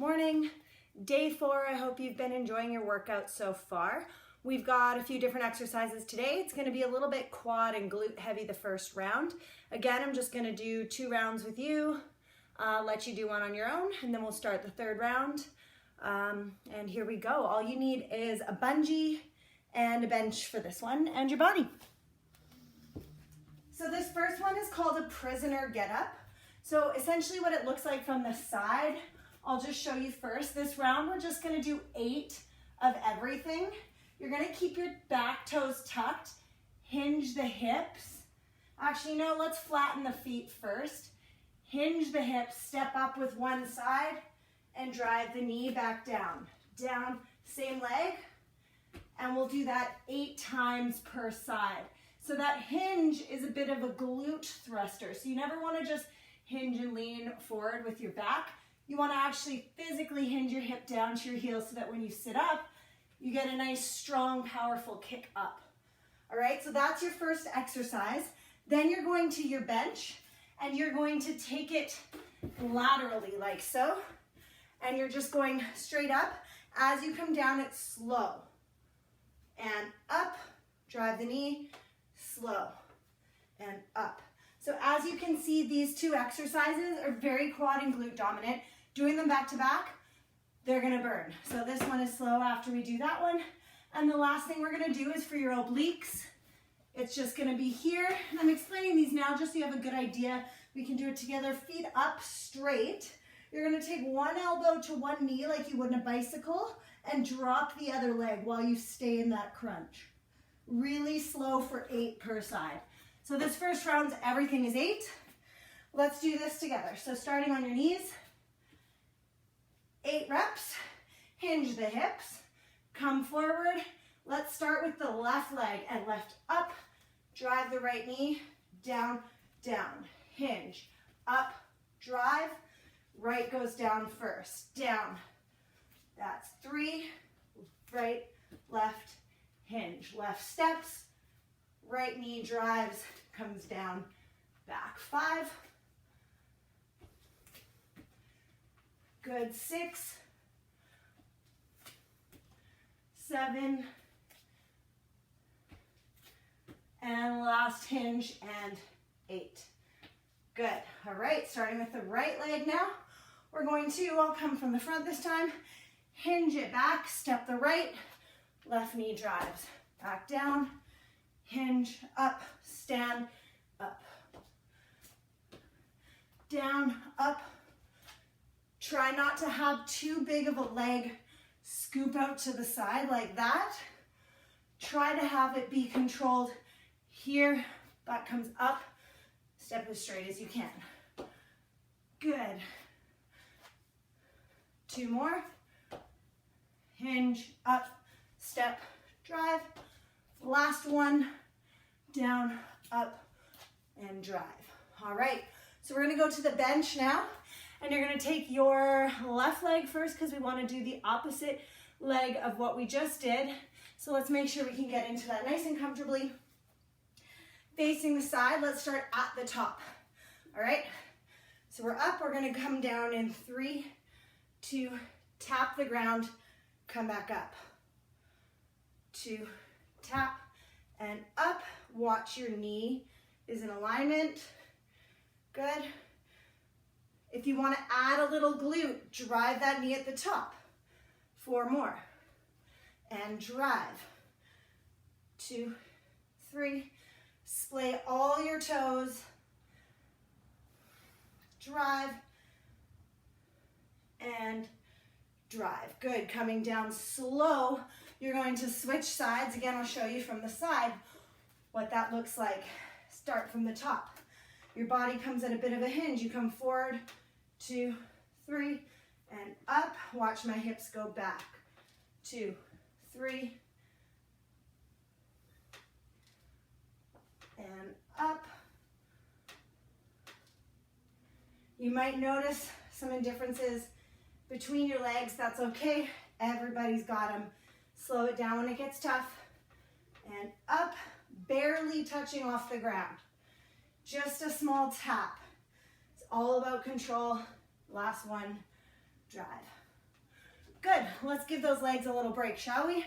Morning, day 4. I hope you've been enjoying your workout so far. We've got a few different exercises today. It's going to be a little bit quad and glute heavy the first round. Again, I'm just going to do 2 rounds with you, let you do one on your own, and then we'll start the third round. And here we go. All you need is a bungee and a bench for this one and your body. So this first one is called a prisoner get up. So essentially what it looks like from the side, I'll just show you first. This round, we're just gonna do 8 of everything. You're gonna keep your back toes tucked, hinge the hips. Actually, no, let's flatten the feet first. Hinge the hips, step up with one side, and drive the knee back down. Down, same leg, and we'll do that 8 times per side. So that hinge is a bit of a glute thruster. So you never wanna just hinge and lean forward with your back. You want to actually physically hinge your hip down to your heels so that when you sit up, you get a nice, strong, powerful kick up. All right, so that's your first exercise. Then you're going to your bench and you're going to take it laterally like so. And you're just going straight up. As you come down, it's slow. And up, drive the knee, slow, and up. So as you can see, these 2 exercises are very quad and glute dominant. Doing them back to back, they're gonna burn. So this one is slow after we do that one. And the last thing we're gonna do is for your obliques. It's just gonna be here. And I'm explaining these now just so you have a good idea. We can do it together, feet up straight. You're gonna take one elbow to one knee like you would in a bicycle and drop the other leg while you stay in that crunch. Really slow for 8 per side. So this first round, everything is 8. Let's do this together. So starting on your knees, 8 reps, hinge the hips, come forward. Let's start with the left leg and lift up, drive the right knee, down, down, hinge, up, drive, right goes down first, down. That's 3, right, left, hinge, left steps, right knee drives, comes down, back 5. Good, 6, 7, and last hinge, and 8. Good, all right, starting with the right leg now. We're going to, I'll come from the front this time, hinge it back, step the right, left knee drives, back down, hinge, up, stand, up, down, up. Try not to have too big of a leg scoop out to the side like that. Try to have it be controlled here, back comes up, step as straight as you can. Good. 2 more. Hinge, up, step, drive. Last one, down, up, and drive. All right, so we're gonna go to the bench now, and you're gonna take your left leg first because we wanna do the opposite leg of what we just did. So let's make sure we can get into that nice and comfortably. Facing the side, let's start at the top. All right, so we're up, we're gonna come down in 3, 2, tap the ground, come back up. 2, tap, and up. Watch your knee is in alignment. Good. If you want to add a little glute, drive that knee at the top. 4 more. And drive. 2, 3. Splay all your toes. Drive. And drive. Good. Coming down slow. You're going to switch sides. Again, I'll show you from the side what that looks like. Start from the top. Your body comes at a bit of a hinge. You come forward, 2, 3, and up. Watch my hips go back. 2, 3, and up. You might notice some indifferences between your legs. That's okay. Everybody's got them. Slow it down when it gets tough. And up, barely touching off the ground. Just a small tap. It's all about control. Last one, drive. Good, let's give those legs a little break, shall we?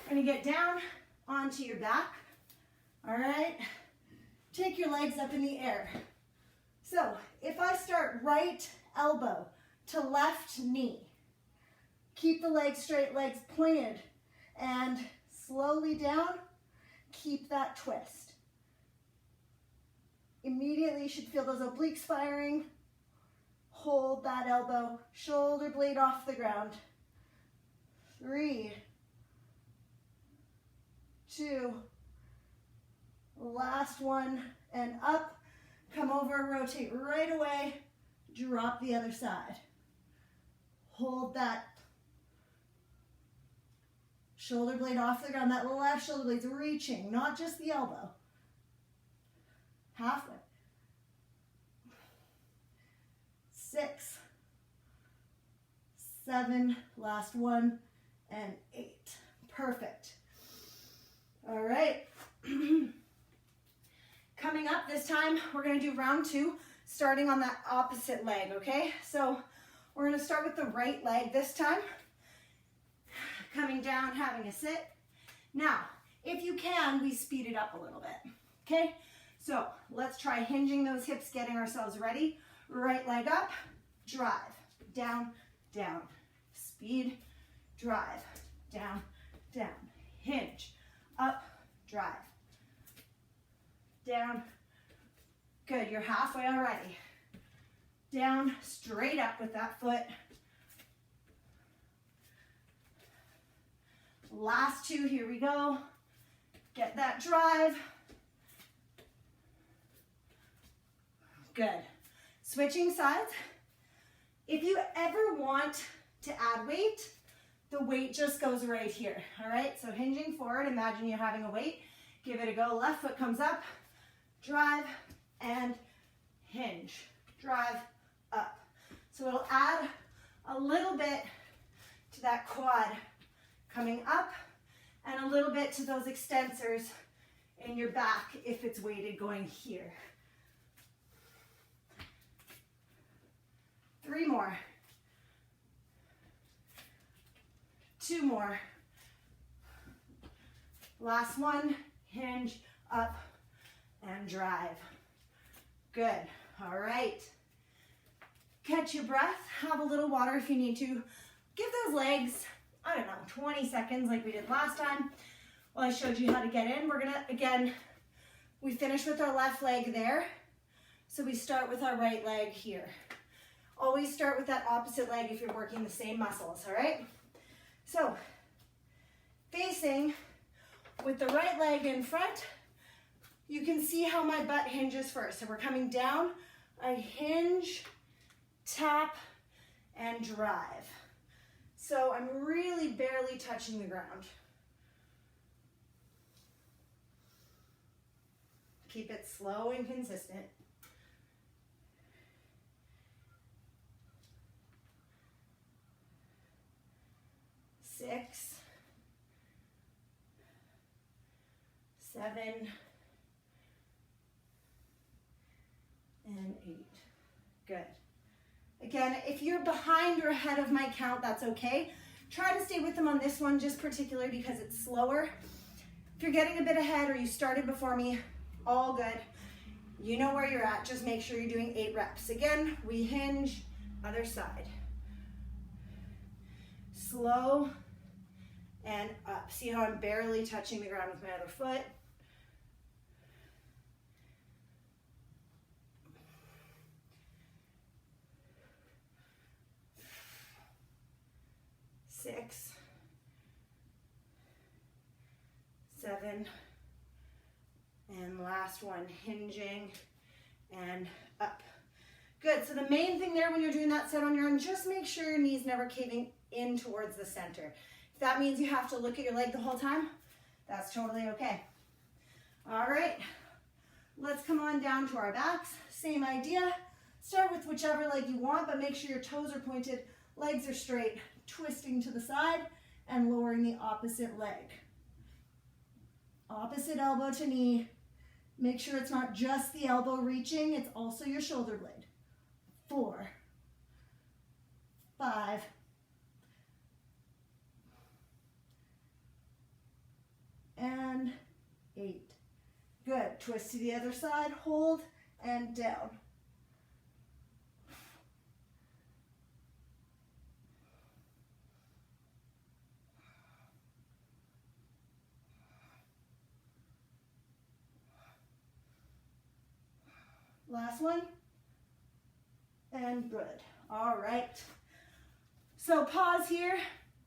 We're gonna get down onto your back, all right? Take your legs up in the air. So if I start right elbow to left knee, keep the legs straight, legs pointed, and slowly down, keep that twist. Immediately you should feel those obliques firing. Hold that elbow, shoulder blade off the ground. 3, 2, last one, and up. Come over, rotate right away, drop the other side. Hold that shoulder blade off the ground. That left shoulder blade's reaching, not just the elbow. Halfway. 6, 7, last one, and 8. Perfect. All right. Coming up this time, we're gonna do round 2, starting on that opposite leg, okay? So we're gonna start with the right leg this time. Coming down, having a sit. Now, if you can, we speed it up a little bit, okay? So let's try hinging those hips, getting ourselves ready. Right leg up, drive, down, down. Speed, drive, down, down. Hinge, up, drive. Down. Good, you're halfway already. Down, straight up with that foot. Last 2, here we go. Get that drive. Good. Switching sides. If you ever want to add weight, the weight just goes right here, all right? So hinging forward, imagine you're having a weight. Give it a go. Left foot comes up. Drive and hinge, drive up. So it'll add a little bit to that quad coming up and a little bit to those extensors in your back if it's weighted going here. 3 more. 2 more. Last one, hinge, up, and drive. Good, all right. Catch your breath, have a little water if you need to. Give those legs, I don't know, 20 seconds like we did last time. Well, I showed you how to get in. We're gonna, again, we finished with our left leg there. So we start with our right leg here. Always start with that opposite leg if you're working the same muscles, all right? So, facing with the right leg in front, you can see how my butt hinges first. So we're coming down, I hinge, tap, and drive. So I'm really barely touching the ground. Keep it slow and consistent. 6, 7, and 8. Good. Again, if you're behind or ahead of my count, that's okay. Try to stay with them on this one, just particularly because it's slower. If you're getting a bit ahead or you started before me, all good. You know where you're at. Just make sure you're doing 8 reps. Again, we hinge, other side. Slow and up. See how I'm barely touching the ground with my other foot? Six, 7, and last one, hinging and up. Good, so the main thing there when you're doing that set on your own, just make sure your knees never caving in towards the center. If that means you have to look at your leg the whole time, that's totally okay. All right, let's come on down to our backs. Same idea. Start with whichever leg you want, but make sure your toes are pointed, legs are straight, twisting to the side and lowering the opposite leg. Opposite elbow to knee. Make sure it's not just the elbow reaching, it's also your shoulder blade. 4, 5, Twist to the other side, hold, and down. Last one. And good. All right. So pause here,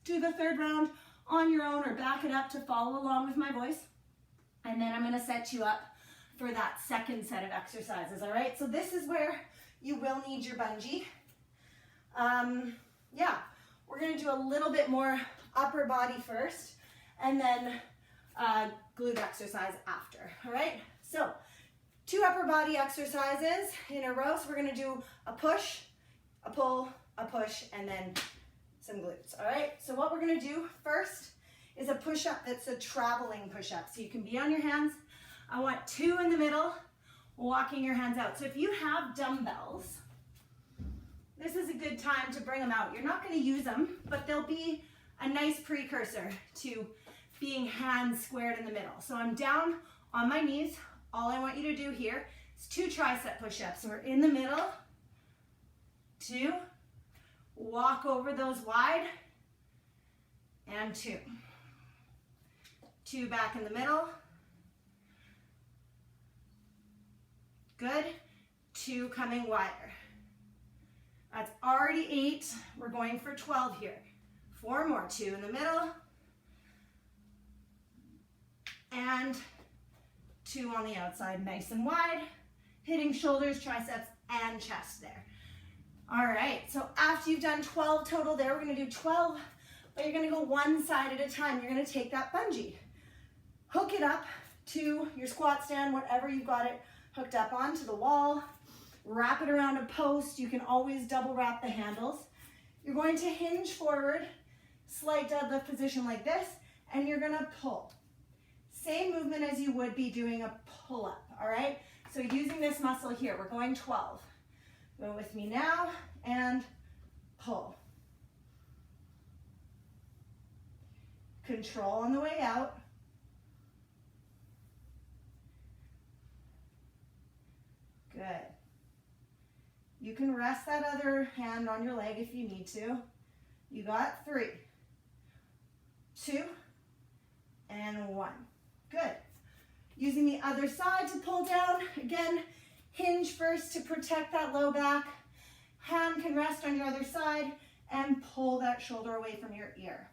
do the third round on your own or back it up to follow along with my voice. And then I'm going to set you up for that second set of exercises, all right? So this is where you will need your bungee. Yeah, we're going to do a little bit more upper body first and then glute exercise after, all right? So 2 upper body exercises in a row. So we're going to do a push, a pull, a push, and then some glutes, all right? So what we're going to do first is a push-up that's a traveling push-up. So you can be on your hands. I want 2 in the middle, walking your hands out. So if you have dumbbells, this is a good time to bring them out. You're not going to use them, but they'll be a nice precursor to being hands squared in the middle. So I'm down on my knees. All I want you to do here is 2 tricep push-ups. So we're in the middle, 2, walk over those wide, and 2. 2 back in the middle. Good. 2 coming wider. That's already 8. We're going for 12 here. 4 more. 2 in the middle. And 2 on the outside, nice and wide. Hitting shoulders, triceps, and chest there. All right, so after you've done 12 total there, we're gonna do 12, but you're gonna go one side at a time. You're gonna take that bungee, hook it up to your squat stand, whatever you've got it hooked up on, to the wall, wrap it around a post. You can always double wrap the handles. You're going to hinge forward, slight deadlift position like this, and you're gonna pull. Same movement as you would be doing a pull-up, all right? So using this muscle here, we're going 12. Go with me now, and pull. Control on the way out. Good. You can rest that other hand on your leg if you need to. You got 3, 2, and 1. Good. Using the other side to pull down. Again, hinge first to protect that low back. Hand can rest on your other side and pull that shoulder away from your ear.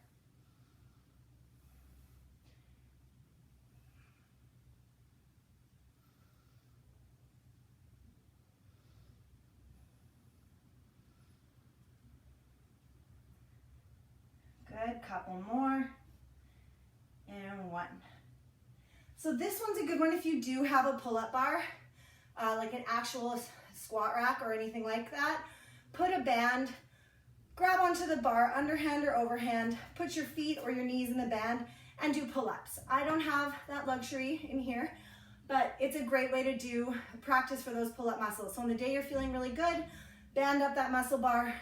Good, couple more. And 1. So this one's a good one if you do have a pull-up bar, like an actual squat rack or anything like that. Put a band, grab onto the bar, underhand or overhand, put your feet or your knees in the band, and do pull-ups. I don't have that luxury in here, but it's a great way to do practice for those pull-up muscles. So on the day you're feeling really good, band up that muscle bar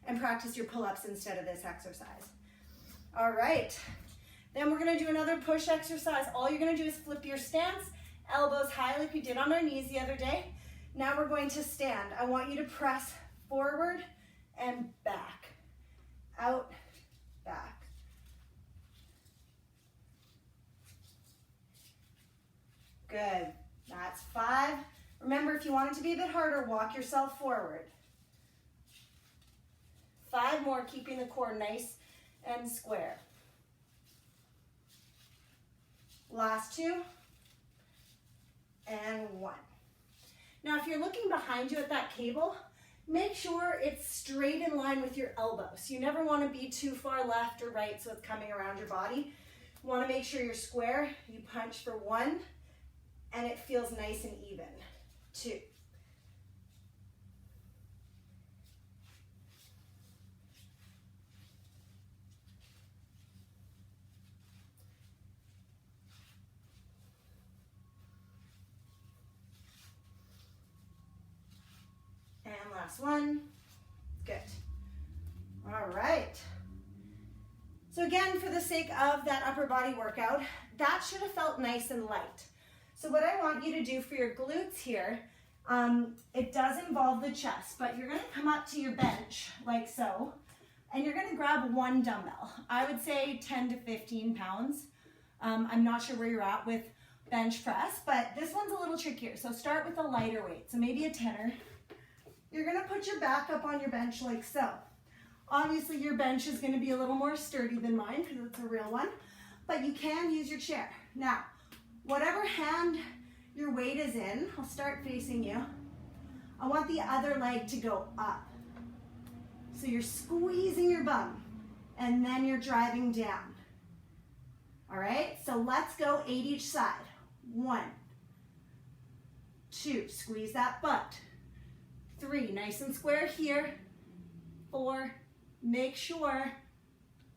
and practice your pull-ups instead of this exercise. All right. Then we're gonna do another push exercise. All you're gonna do is flip your stance, elbows high like we did on our knees the other day. Now we're going to stand. I want you to press forward and back, out, back. Good, that's 5. Remember, if you want it to be a bit harder, walk yourself forward. 5 more, keeping the core nice and square. Last 2, and 1. Now, if you're looking behind you at that cable, make sure it's straight in line with your elbows. You never want to be too far left or right so it's coming around your body. You want to make sure you're square. You punch for 1, and it feels nice and even. 2. And last 1. Good. All right. So again, for the sake of that upper body workout, that should have felt nice and light. So what I want you to do for your glutes here, it does involve the chest, but you're gonna come up to your bench like so, and you're gonna grab one dumbbell. I would say 10 to 15 pounds. I'm not sure where you're at with bench press, but this one's a little trickier. So start with a lighter weight, so maybe a 10er. You're gonna put your back up on your bench like so. Obviously your bench is gonna be a little more sturdy than mine because it's a real one, but you can use your chair. Now, whatever hand your weight is in, I'll start facing you. I want the other leg to go up. So you're squeezing your bum and then you're driving down. All right, so let's go 8 each side. 1, 2, squeeze that butt. 3, nice and square here. 4, make sure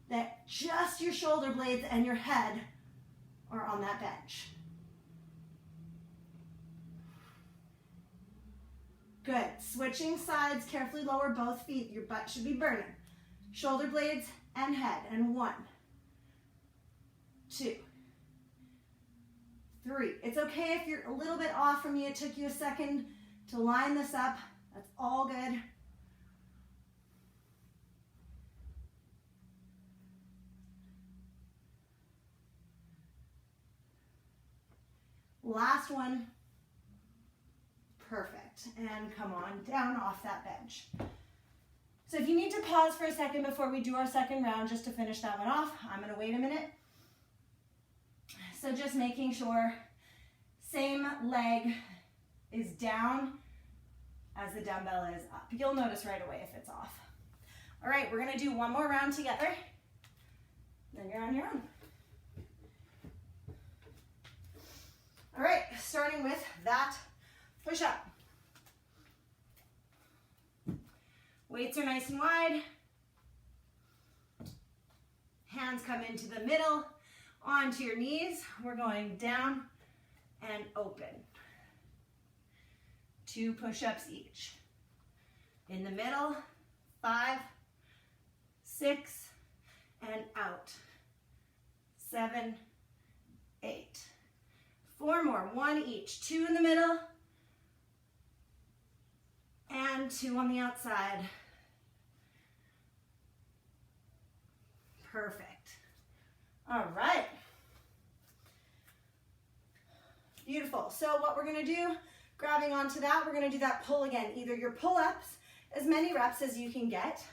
that just your shoulder blades and your head are on that bench. Good, switching sides, carefully lower both feet. Your butt should be burning. Shoulder blades and head, and 1, 2, 3. It's okay if you're a little bit off from me. It took you a second to line this up. That's all good. Last one. Perfect. And come on down off that bench. So if you need to pause for a second before we do our second round just to finish that one off, I'm going to wait a minute. So just making sure same leg is down as the dumbbell is up. You'll notice right away if it's off. All right, we're gonna do one more round together, then you're on your own. All right, starting with that push-up. Weights are nice and wide. Hands come into the middle, onto your knees. We're going down and open. 2 push-ups each. In the middle, 5, 6, and out. 7, 8. 4 more, 1 each. 2 in the middle, and 2 on the outside. Perfect. All right. Beautiful. So what we're gonna do, grabbing onto that, we're gonna do that pull again. Either your pull-ups, as many reps as you can get,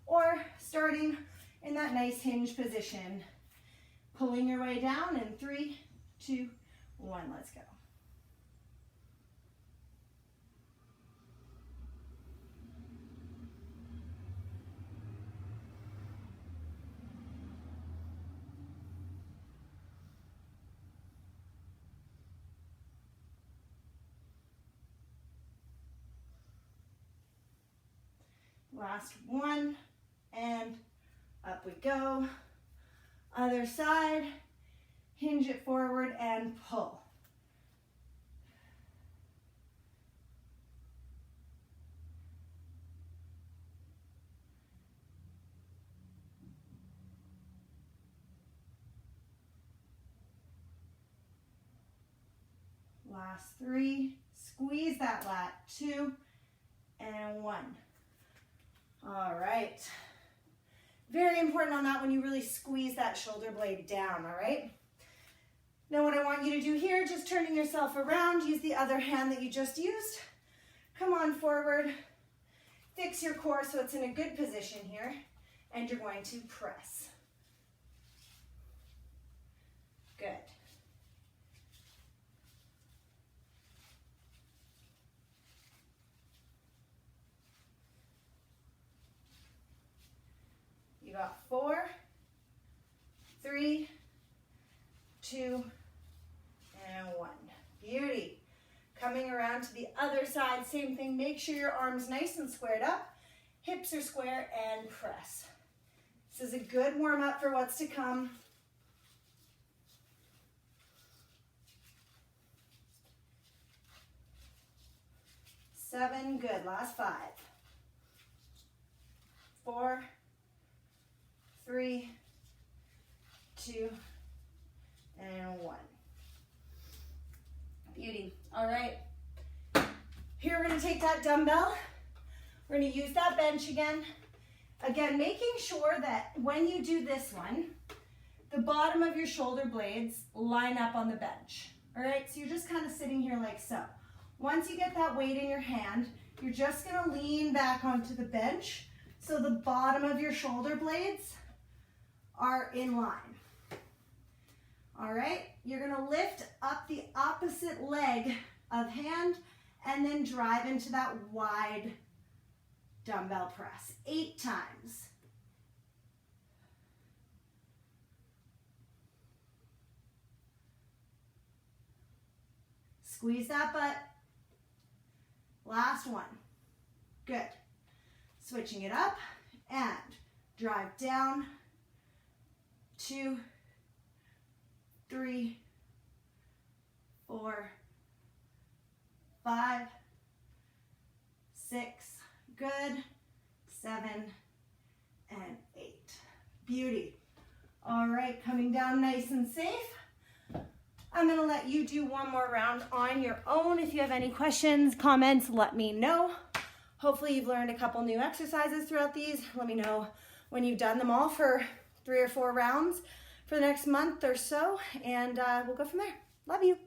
or starting in that nice hinge position, pulling your way down in 3, 2, 1, let's go. Last one, and up we go. Other side, hinge it forward and pull. Last 3, squeeze that lat, 2, and 1. All right. Very important on that when you really squeeze that shoulder blade down, all right? Now what I want you to do here, just turning yourself around, use the other hand that you just used. Come on forward. Fix your core so it's in a good position here, and you're going to press. Good. You got 4, 3, 2, and 1. Beauty. Coming around to the other side, same thing. Make sure your arms nice and squared up. Hips are square and press. This is a good warm up for what's to come. Seven, good. Last 5. 4, 3, 2, and 1. that dumbbell. We're gonna use that bench again. Again, making sure that when you do this one, the bottom of your shoulder blades line up on the bench. All right, so you're just kind of sitting here like so. Once you get that weight in your hand, you're just gonna lean back onto the bench so the bottom of your shoulder blades are in line. All right, you're gonna lift up the opposite leg of hand and then drive into that wide dumbbell press 8 times. Squeeze that butt. Last one. Good. Switching it up and drive down. 2, 3, 4, 5, 6, good, 7, and 8. Beauty. All right, coming down nice and safe. I'm gonna let you do one more round on your own. If you have any questions, comments, let me know. Hopefully you've learned a couple new exercises throughout these. Let me know when you've done them all for 3 or 4 rounds for the next month or so, and we'll go from there. Love you.